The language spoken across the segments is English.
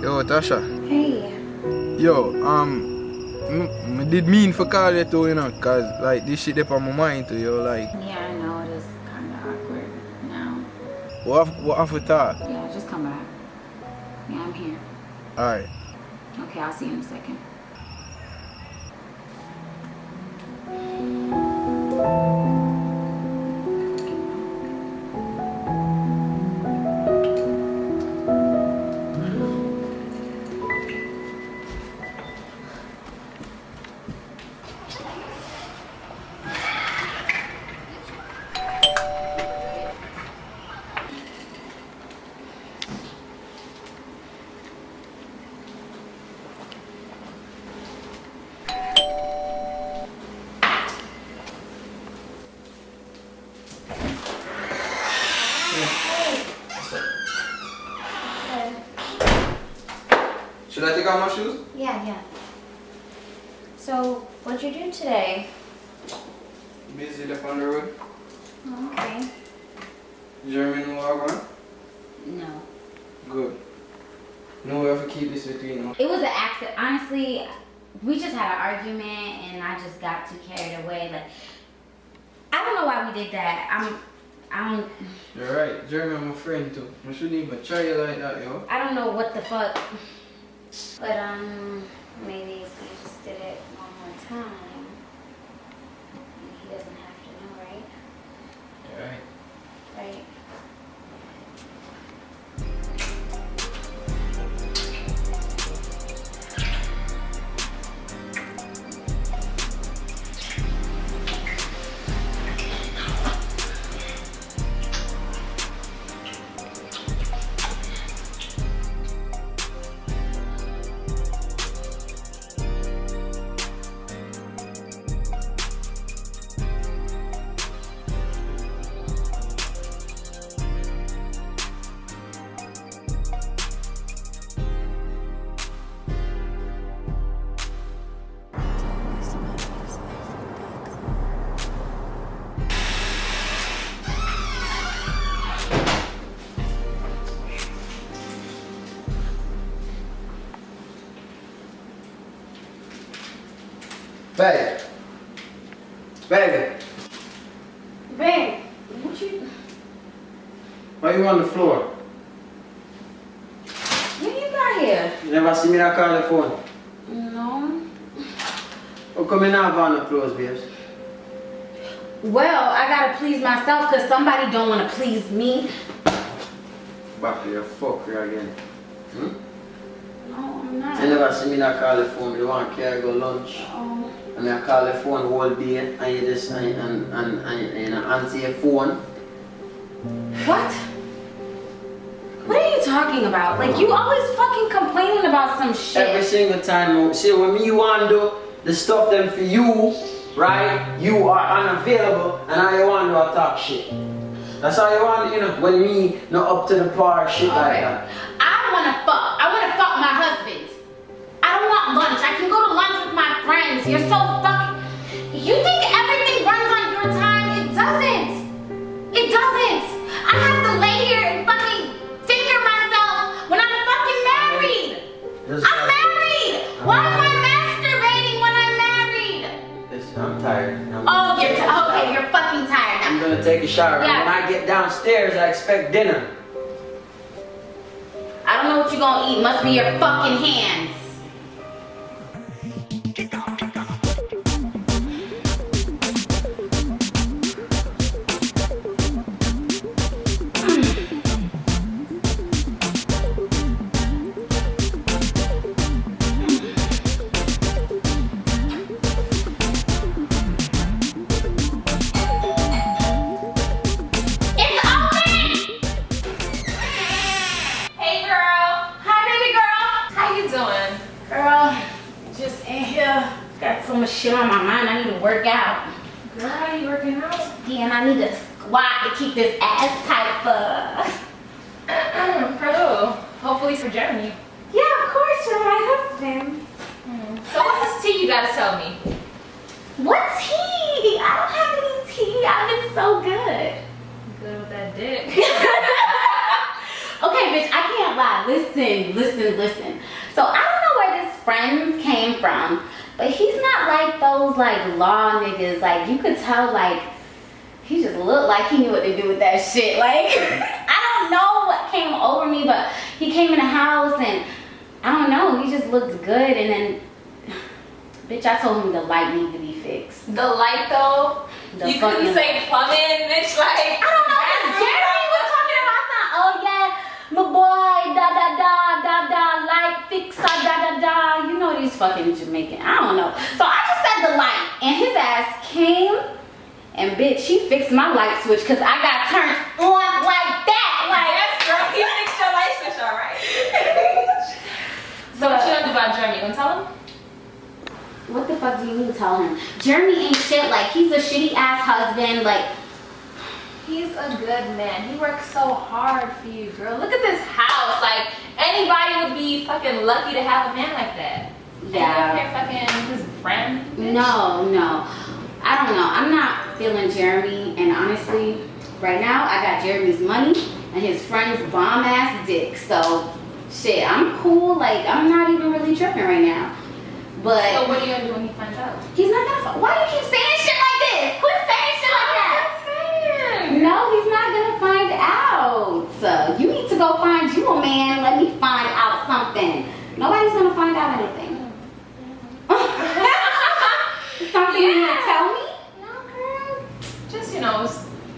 Yo, Tasha. Hey. Yo, I did mean for call you too, you know, cause like this shit up on my mind too, yo, like. Yeah, I know it is kind of awkward now. What have we talk? Yeah, just come back. Yeah, I'm here. Alright. Okay, I'll see you in a second. Should I take out my shoes? Yeah. So, what'd you do today? Busy left on the road. Oh, okay. Jermy know what I'm on? No. Good. No, we have to keep this between us. It was an accident. Honestly, we just had an argument and I just got too carried away. Like, I don't know why we did that. I don't. You're right. Jeremy, I'm a friend too. I shouldn't even try you like that, yo. I don't know what the fuck. But maybe if we just did it one more time, he doesn't have to know, right? You're right. Right. Baby. Babe, what you? Why you on the floor? When you got here? You never see me that call the phone? No. How come you not on the clothes, babes? Well, I gotta please myself because somebody don't want to please me. Back to your fucker again. No, I'm not. You never see me that call the phone. You want to carry go lunch. Oh. And I call the phone whole day and you just and you answer your phone. What? What are you talking about? Like, you always fucking complaining about some shit. Every single time. See, when me want to do the stuff them for you, right? You are unavailable and I want to talk shit. That's how you want, you know, when me not up to the par, shit like that. I wanna fuck my husband. I don't want lunch. I can go to lunch with my friends. You're so fucking. You think everything runs on your time? It doesn't. It doesn't. I have to lay here and fucking finger myself when I'm fucking married. I'm married. Why am I masturbating when I'm married? Listen, I'm tired. Oh, you're okay. You're fucking tired now. I'm gonna take a shower. Yeah. When I get downstairs, I expect dinner. I don't know what you're gonna eat. Must be your fucking hands. So much shit on my mind. I need to work out. Girl, are you working out? Yeah, and I need to squat to keep this ass tight for. Hello. Hopefully for Jeremy. Yeah, of course, you're my husband. So what's this tea you gotta tell me? What tea? I don't have any tea. I've been so good. Good with that dick. Okay, bitch, I can't lie. Listen. So I don't know where this friends came from, but he's not like those like law niggas. Like you could tell like he just looked like he knew what to do with that shit. Like I don't know what came over me, but he came in the house and I don't know, he just looked good. And then bitch, I told him the light needed to be fixed. The light though? You couldn't say plumbing, bitch, like. I don't know, because Jeremy was talking about something. Oh yeah, my boy, da da da da da, light fixer, da da da. You know these fucking Jamaican. I don't know. So I just said the light, and his ass came, and bitch, she fixed my light switch because I got turned on like that. Like, yes, girl, he fixed your light switch, all right. So what you gonna do about Jeremy? You gonna tell him? What the fuck do you mean tell him? Jeremy ain't shit. Like, he's a shitty ass husband. Like, He's a good man. He works so hard for you, girl. Look at this house. Like, anybody would be fucking lucky to have a man like that. yeah. And you're fucking his friend, bitch. No. I don't know. I'm not feeling Jeremy. And honestly, right now, I got Jeremy's money and his friend's bomb ass dick. So, shit, I'm cool. Like, I'm not even really tripping right now. But So what are you gonna do when he finds out? he's not gonna. Why do you keep saying shit like this? Quit saying shit like that. No, he's not gonna find out. You need to go find you a man. Let me find out something. Nobody's gonna find out anything. Something you want to tell me? No, girl. Just, you know,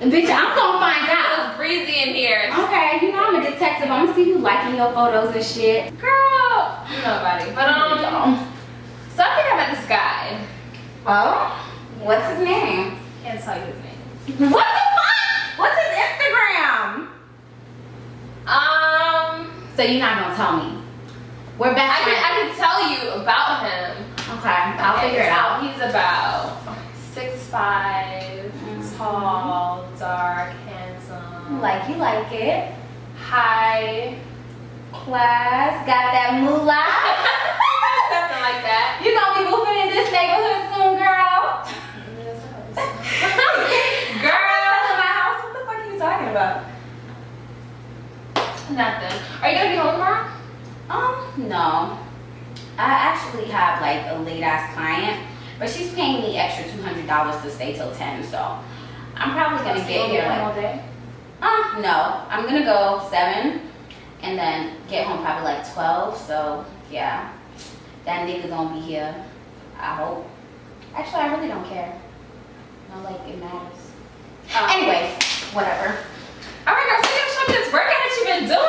Bitch, I'm gonna find it out. was breezy in here. Okay, you know I'm a detective. I'm gonna see you liking your photos and shit. Girl, you know about it. But so I think I met this guy. Oh? What's his name? Can't tell you his name. What the fuck? What's his Instagram? So you're not gonna tell me? We're best friends. I can tell you about him. Okay, I'll figure it out. He's about 6'5", tall, dark, handsome. Like you like it. High Class, got that moolah. something like that. You gonna be moving in this neighborhood soon, girl. Girl, Selling my house. What the fuck are you talking about? nothing. Are you gonna be home tomorrow? No. I actually have like a late ass client, but she's paying me extra $200 to stay till 10, so I'm probably gonna get here all like. day. No. I'm gonna go 7 and then get home probably like 12. So yeah, that nigga gonna be here. I hope. Actually, I really don't care. No, like it matters. Anyway, whatever. All right, girl, so you gotta show me this workout that you've been doing.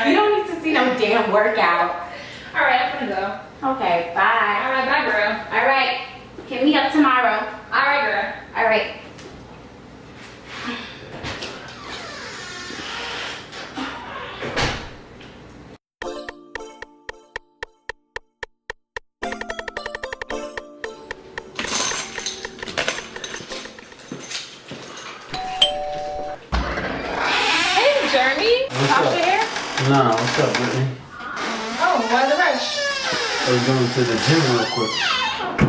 You don't need to see no damn workout. All right, I'm gonna go. Okay, bye. All right, bye, girl. All right, hit me up tomorrow. All right, girl. All right. Hey, Jermy. What's Wash up? your hair? Nah, what's up, Brittany? Oh, why the rush? I was going to the gym real quick.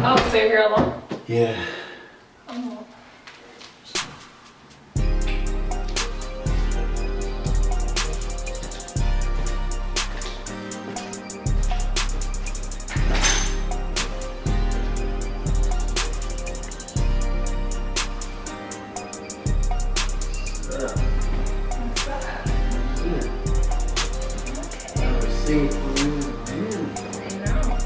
Oh, so you're here alone? Yeah. Sing for you. I know.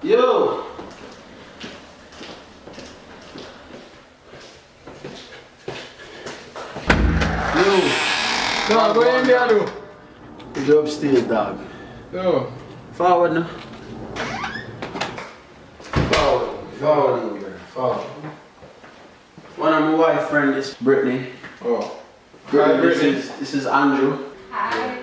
Yo. No, go in there, do. You upstairs, dog. Yo. Forward now. Forward. One of my wife friend is Brittany. Oh. Brittany, Hi, Brittany. this is Andrew. Hi.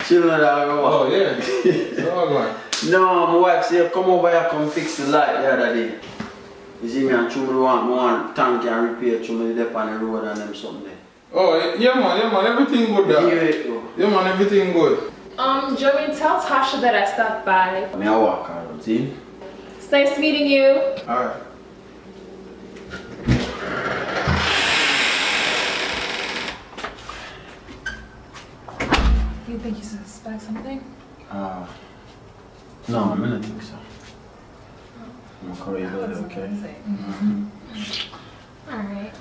Chill now, dog. Oh, yeah. So all going. No, my wife said come over here, come fix the light the other day. You see me and Chummy want tank and repair Chummy the on the road and them something there. Oh, yeah man, everything good Give there. it go. Yeah man, everything good. Jermy, tell Tasha that I stopped by. Me I walk around, see? It's nice meeting you. Alright. You think you suspect something? No, I don't think so. I'm gonna call you later, okay? Alright.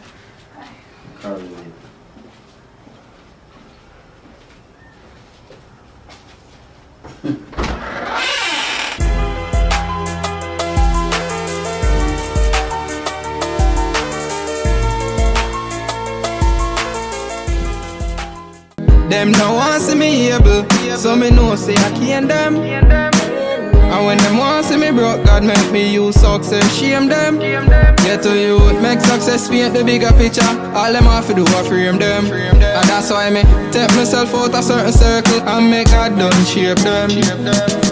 Call you later. Them no want see me able, so me know say I can't them. And when them want see me broke, God make me use success, shame them. Get to you, make success paint the bigger picture. All them have to do is frame them. And that's why me take myself out a certain circle and make God done shape them.